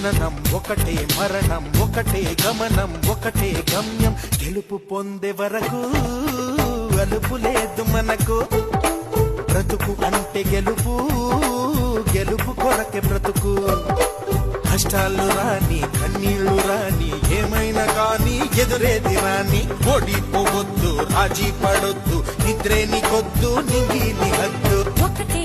జననం ఒకటే, మరణం ఒకటే, గమనం ఒకటే గమ్యం. గెలుపు పొందే వరకు అలుపు లేదు మనకు. బ్రతుకు అంటే గెలుపు, గెలుపు కొరకే బ్రతుకు. కష్టాలు రాని, కన్నీళ్లు రాని, ఏమైనా కానీ ఎదురేది రాని. ఓడిపోవద్దు, రాజీ పడొద్దు, నిద్రే నీకొద్దు, నింగి నీ హద్దు. ఒకటే